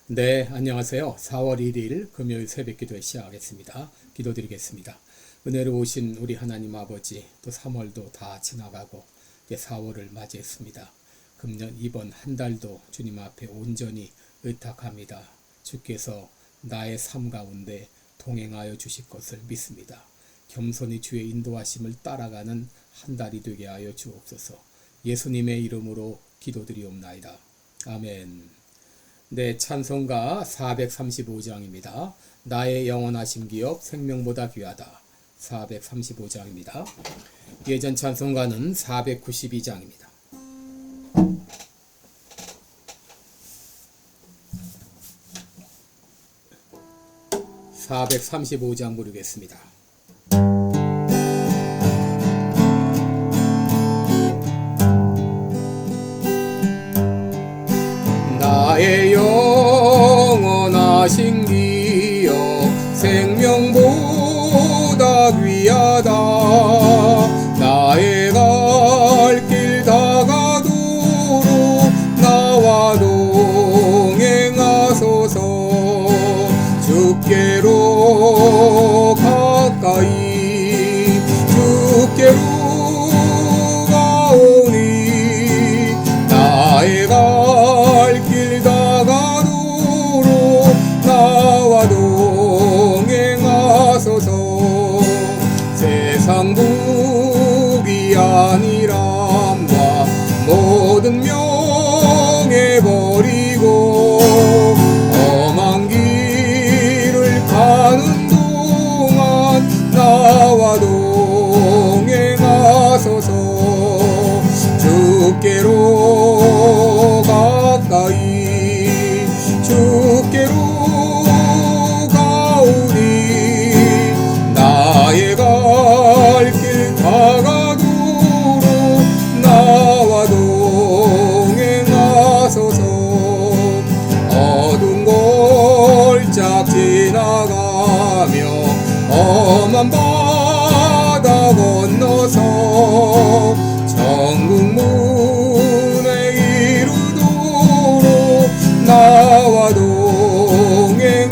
네, 안녕하세요. 4월 1일 금요일 새벽 기도회 시작하겠습니다. 기도드리겠습니다. 은혜로우신 우리 하나님 아버지, 또 3월도 다 지나가고 이제 4월을 맞이했습니다. 금년 이번 한 달도 주님 앞에 온전히 의탁합니다. 주께서 나의 삶 가운데 동행하여 주실 것을 믿습니다. 겸손히 주의 인도하심을 따라가는 한 달이 되게 하여 주옵소서. 예수님의 이름으로 기도드리옵나이다. 아멘. 네, 찬송가 435장입니다. 나의 영원하신 기업 생명보다 귀하다. 435장입니다. 예전 찬송가는 492장입니다. 435장 부르겠습니다. 나의 영원하신 기업 생명보다 귀하다. 나의 갈 길 다가도록 나와 동행하소서. 주께로 가까이 주께로 가오니 나의 갈 길 다가도록 나와 동행하소서. 세상 복이 아니란다 모든 명예버리고 험한 길을 가는 동안 나와 동행하소서. 주께로 가까이 주께로 가오니 나의 갈 길 다가도록 나와 동행하소서. 어두운 골짝 지나가며 험한 바다 건너서 천국 문에 이르도록 나와 동행하소서.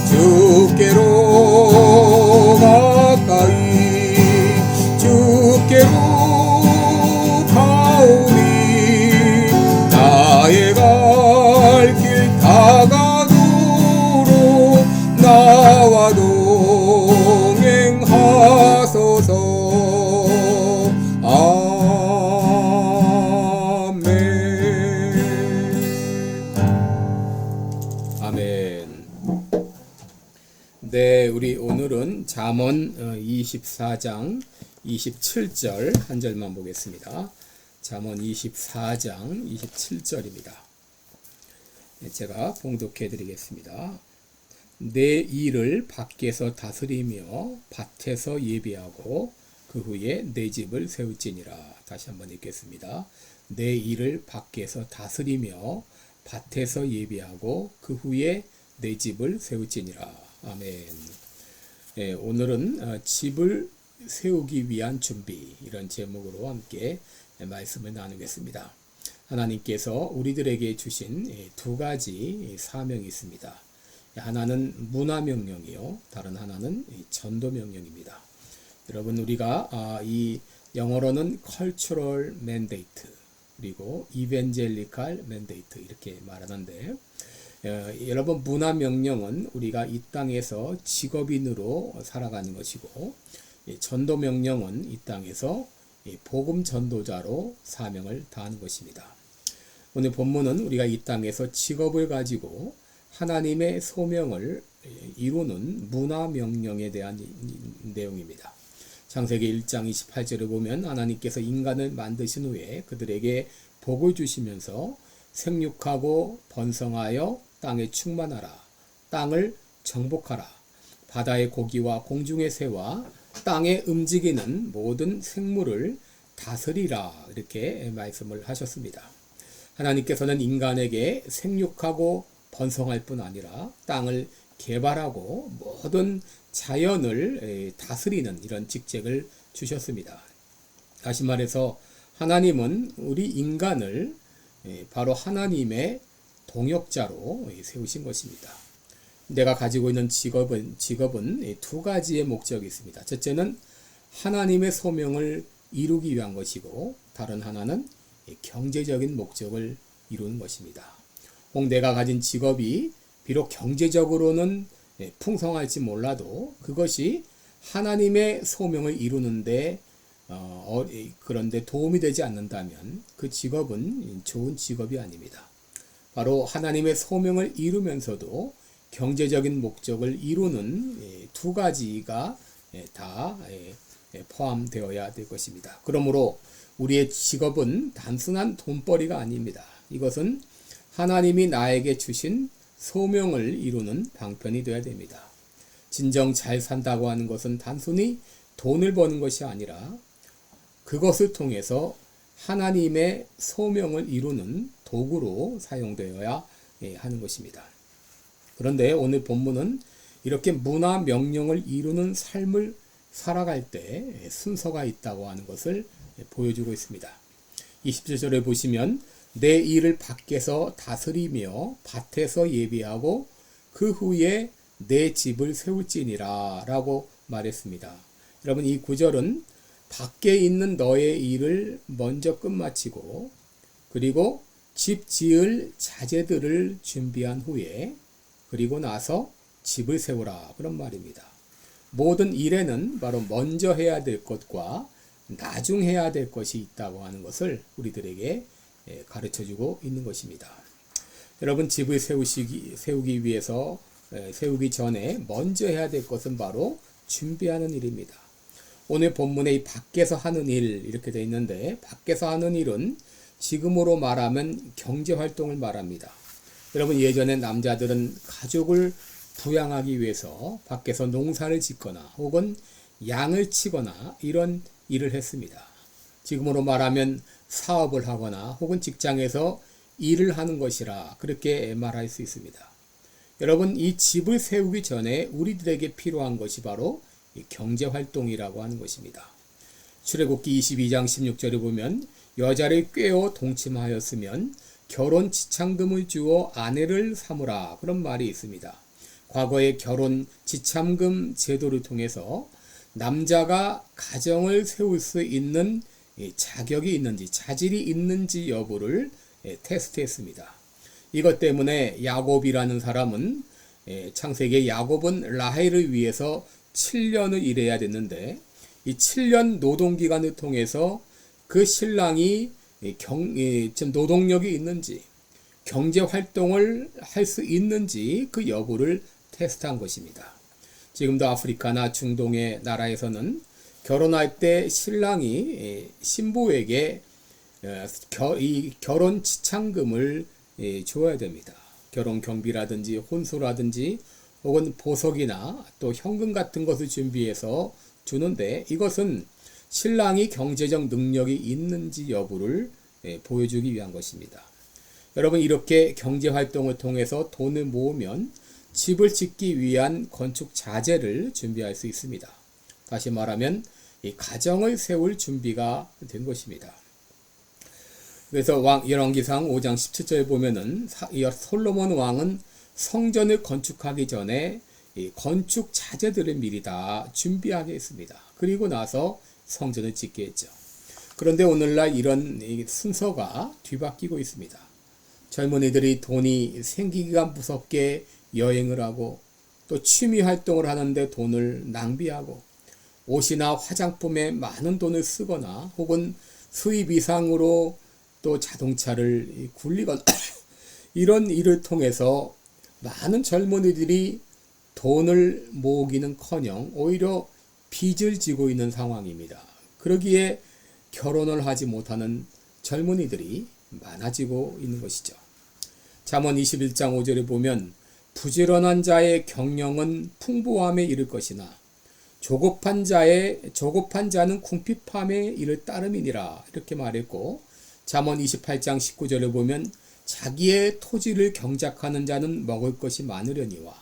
주께로 가까이 주께로 가오니 나의 갈 길 다가도록 나와 동행하소서. 아멘. 네, 우리 오늘은 잠언 24장 27절 한 절만 보겠습니다. 잠언 24장 27절입니다. 제가 봉독해 드리겠습니다. 내 일을 밖에서 다스리며 밭에서 예비하고 그 후에 내 집을 세울지니라. 다시 한번 읽겠습니다. 내 일을 밖에서 다스리며 밭에서 예비하고 그 후에 내 집을 세울지니라. 아멘. 네, 오늘은 집을 세우기 위한 준비, 이런 제목으로 함께 말씀을 나누겠습니다. 하나님께서 우리들에게 주신 두 가지 사명이 있습니다. 하나는 문화명령이요, 다른 하나는 전도명령입니다. 여러분, 우리가 이 영어로는 cultural mandate 그리고 evangelical mandate 이렇게 말하는데, 여러분, 문화명령은 우리가 이 땅에서 직업인으로 살아가는 것이고, 전도명령은 이 땅에서 복음 전도자로 사명을 다하는 것입니다. 오늘 본문은 우리가 이 땅에서 직업을 가지고 하나님의 소명을 이루는 문화명령에 대한 내용입니다. 창세기 1장 28절을 보면 하나님께서 인간을 만드신 후에 그들에게 복을 주시면서 생육하고 번성하여 땅에 충만하라, 땅을 정복하라, 바다의 고기와 공중의 새와 땅에 움직이는 모든 생물을 다스리라, 이렇게 말씀을 하셨습니다. 하나님께서는 인간에게 생육하고 번성할 뿐 아니라 땅을 개발하고 모든 자연을 다스리는 이런 직책을 주셨습니다. 다시 말해서 하나님은 우리 인간을 바로 하나님의 동역자로 세우신 것입니다. 내가 가지고 있는 직업은 두 가지의 목적이 있습니다. 첫째는 하나님의 소명을 이루기 위한 것이고, 다른 하나는 경제적인 목적을 이루는 것입니다. 혹 내가 가진 직업이 비록 경제적으로는 풍성할지 몰라도 그것이 하나님의 소명을 이루는데 그런데 도움이 되지 않는다면 그 직업은 좋은 직업이 아닙니다. 바로 하나님의 소명을 이루면서도 경제적인 목적을 이루는 두 가지가 다 포함되어야 될 것입니다. 그러므로 우리의 직업은 단순한 돈벌이가 아닙니다. 이것은 하나님이 나에게 주신 소명을 이루는 방편이 되어야 됩니다. 진정 잘 산다고 하는 것은 단순히 돈을 버는 것이 아니라 그것을 통해서 하나님의 소명을 이루는 도구로 사용되어야 하는 것입니다. 그런데 오늘 본문은 이렇게 문화 명령을 이루는 삶을 살아갈 때 순서가 있다고 하는 것을 보여주고 있습니다. 27절에 보시면 내 일을 밖에서 다스리며 밭에서 예비하고 그 후에 내 집을 세울지니라 라고 말했습니다. 여러분, 이 구절은 밖에 있는 너의 일을 먼저 끝마치고 그리고 집 지을 자재들을 준비한 후에 그리고 나서 집을 세우라, 그런 말입니다. 모든 일에는 바로 먼저 해야 될 것과 나중 해야 될 것이 있다고 하는 것을 우리들에게 가르쳐주고 있는 것입니다. 여러분, 집을 세우기 위해서 세우기 전에 먼저 해야 될 것은 바로 준비하는 일입니다. 오늘 본문에 이 밖에서 하는 일 이렇게 되어 있는데, 밖에서 하는 일은 지금으로 말하면 경제활동을 말합니다. 여러분, 예전에 남자들은 가족을 부양하기 위해서 밖에서 농사를 짓거나 혹은 양을 치거나 이런 일을 했습니다. 지금으로 말하면 사업을 하거나 혹은 직장에서 일을 하는 것이라 그렇게 말할 수 있습니다. 여러분, 이 집을 세우기 전에 우리들에게 필요한 것이 바로 경제활동이라고 하는 것입니다. 출애굽기 22장 16절에 보면 여자를 꾀어 동침하였으면 결혼 지참금을 주어 아내를 삼으라, 그런 말이 있습니다. 과거의 결혼 지참금 제도를 통해서 남자가 가정을 세울 수 있는 자격이 있는지 자질이 있는지 여부를 테스트했습니다. 이것 때문에 야곱이라는 사람은 창세기에 야곱은 라헬을 위해서 7년을 일해야 됐는데 이 7년 노동기간을 통해서 그 신랑이 노동력이 있는지 경제활동을 할 수 있는지 그 여부를 테스트한 것입니다. 지금도 아프리카나 중동의 나라에서는 결혼할 때 신랑이 신부에게 이 결혼 지참금을 줘야 됩니다. 결혼 경비라든지 혼수라든지 혹은 보석이나 또 현금 같은 것을 준비해서 주는데, 이것은 신랑이 경제적 능력이 있는지 여부를 보여주기 위한 것입니다. 여러분, 이렇게 경제활동을 통해서 돈을 모으면 집을 짓기 위한 건축 자재를 준비할 수 있습니다. 다시 말하면 이 가정을 세울 준비가 된 것입니다. 그래서 열왕기상 5장 17절에 보면은 솔로몬 왕은 성전을 건축하기 전에 이 건축 자재들을 미리 다 준비하게 했습니다. 그리고 나서 성전을 짓게 했죠. 그런데 오늘날 이런 순서가 뒤바뀌고 있습니다. 젊은이들이 돈이 생기기가 무섭게 여행을 하고 또 취미 활동을 하는데 돈을 낭비하고 옷이나 화장품에 많은 돈을 쓰거나 혹은 수입 이상으로 또 자동차를 굴리거나 이런 일을 통해서 많은 젊은이들이 돈을 모으기는커녕 오히려 빚을 지고 있는 상황입니다. 그러기에 결혼을 하지 못하는 젊은이들이 많아지고 있는 것이죠. 잠언 21장 5절에 보면 부지런한 자의 경영은 풍부함에 이를 것이나 조급한 자는 궁핍함에 이를 따름이니라, 이렇게 말했고, 잠언 28장 19절에 보면 자기의 토지를 경작하는 자는 먹을 것이 많으려니와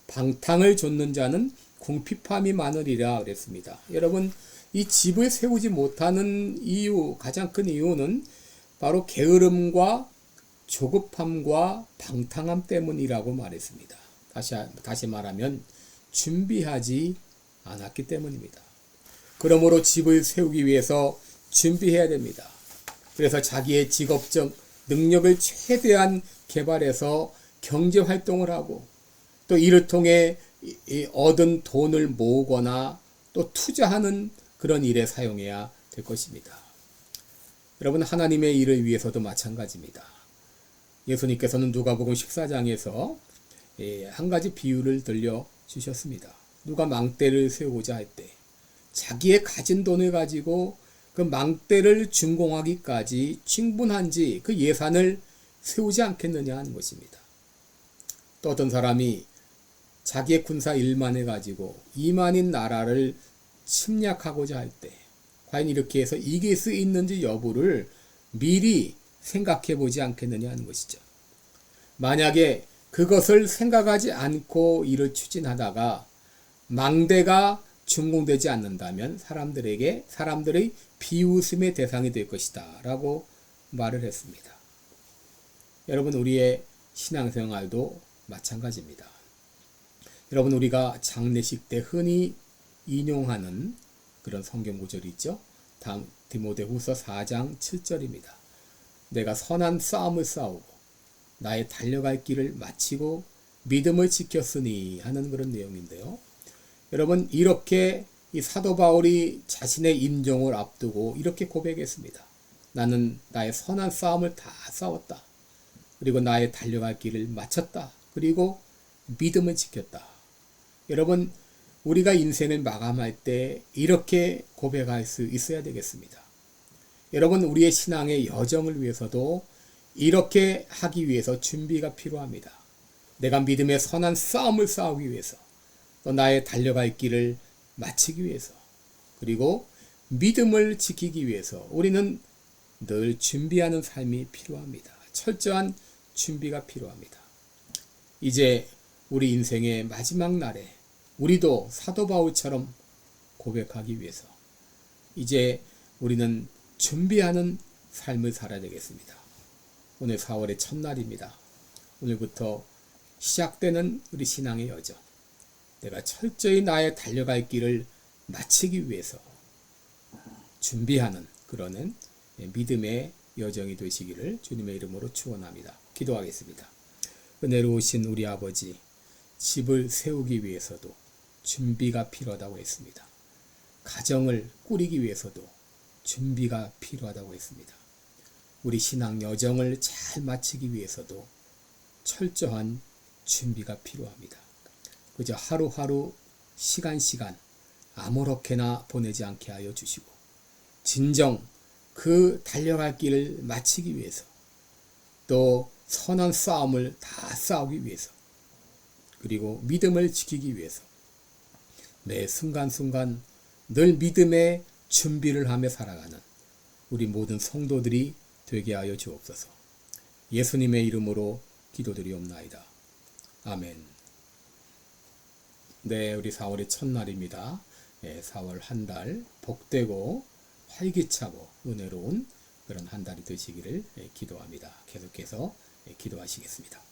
방탕을 좇는 자는 궁핍함이 많으리라 그랬습니다. 여러분, 이 집을 세우지 못하는 이유, 가장 큰 이유는 바로 게으름과 조급함과 방탕함 때문이라고 말했습니다. 다시 말하면 준비하지 않았기 때문입니다. 그러므로 집을 세우기 위해서 준비해야 됩니다. 그래서 자기의 직업적 능력을 최대한 개발해서 경제 활동을 하고 또 이를 통해 얻은 돈을 모으거나 또 투자하는 그런 일에 사용해야 될 것입니다. 여러분, 하나님의 일을 위해서도 마찬가지입니다. 예수님께서는 누가복음 14장에서 한 가지 비유를 들려주셨습니다. 누가 망대를 세우고자 할 때 자기의 가진 돈을 가지고 그 망대를 준공하기까지 충분한지 그 예산을 세우지 않겠느냐 하는 것입니다. 또 어떤 사람이 자기의 군사 1만을 가지고 2만인 나라를 침략하고자 할 때 과연 이렇게 해서 이길 수 있는지 여부를 미리 생각해 보지 않겠느냐 하는 것이죠. 만약에 그것을 생각하지 않고 일을 추진하다가 망대가 준공되지 않는다면 사람들의 비웃음의 대상이 될 것이다 라고 말을 했습니다. 여러분, 우리의 신앙생활도 마찬가지입니다. 여러분, 우리가 장례식 때 흔히 인용하는 그런 성경 구절이 있죠. 디모데후서 4장 7절입니다. 내가 선한 싸움을 싸우고 나의 달려갈 길을 마치고 믿음을 지켰으니 하는 그런 내용인데요. 여러분, 이렇게 이 사도 바울이 자신의 임종을 앞두고 이렇게 고백했습니다. 나는 나의 선한 싸움을 다 싸웠다. 그리고 나의 달려갈 길을 마쳤다. 그리고 믿음을 지켰다. 여러분, 우리가 인생을 마감할 때 이렇게 고백할 수 있어야 되겠습니다. 여러분, 우리의 신앙의 여정을 위해서도 이렇게 하기 위해서 준비가 필요합니다. 내가 믿음의 선한 싸움을 싸우기 위해서, 또 나의 달려갈 길을 마치기 위해서, 그리고 믿음을 지키기 위해서 우리는 늘 준비하는 삶이 필요합니다. 철저한 준비가 필요합니다. 이제 우리 인생의 마지막 날에 우리도 사도 바울처럼 고백하기 위해서 이제 우리는 준비하는 삶을 살아야 되겠습니다. 오늘 4월의 첫날입니다. 오늘부터 시작되는 우리 신앙의 여정, 내가 철저히 나의 달려갈 길을 마치기 위해서 준비하는 그러는 믿음의 여정이 되시기를 주님의 이름으로 축원합니다. 기도하겠습니다. 은혜로우신 우리 아버지, 집을 세우기 위해서도 준비가 필요하다고 했습니다. 가정을 꾸리기 위해서도 준비가 필요하다고 했습니다. 우리 신앙 여정을 잘 마치기 위해서도 철저한 준비가 필요합니다. 그저 하루하루 시간 아무렇게나 보내지 않게 하여 주시고 진정 그 달려갈 길을 마치기 위해서 또 선한 싸움을 다 싸우기 위해서 그리고 믿음을 지키기 위해서 매 순간순간 늘 믿음의 준비를 하며 살아가는 우리 모든 성도들이 되게 하여 주옵소서. 예수님의 이름으로 기도드리옵나이다. 아멘. 네, 우리 4월의 첫날입니다. 4월 한 달 복되고 활기차고 은혜로운 그런 한 달이 되시기를 기도합니다. 계속해서 기도하시겠습니다.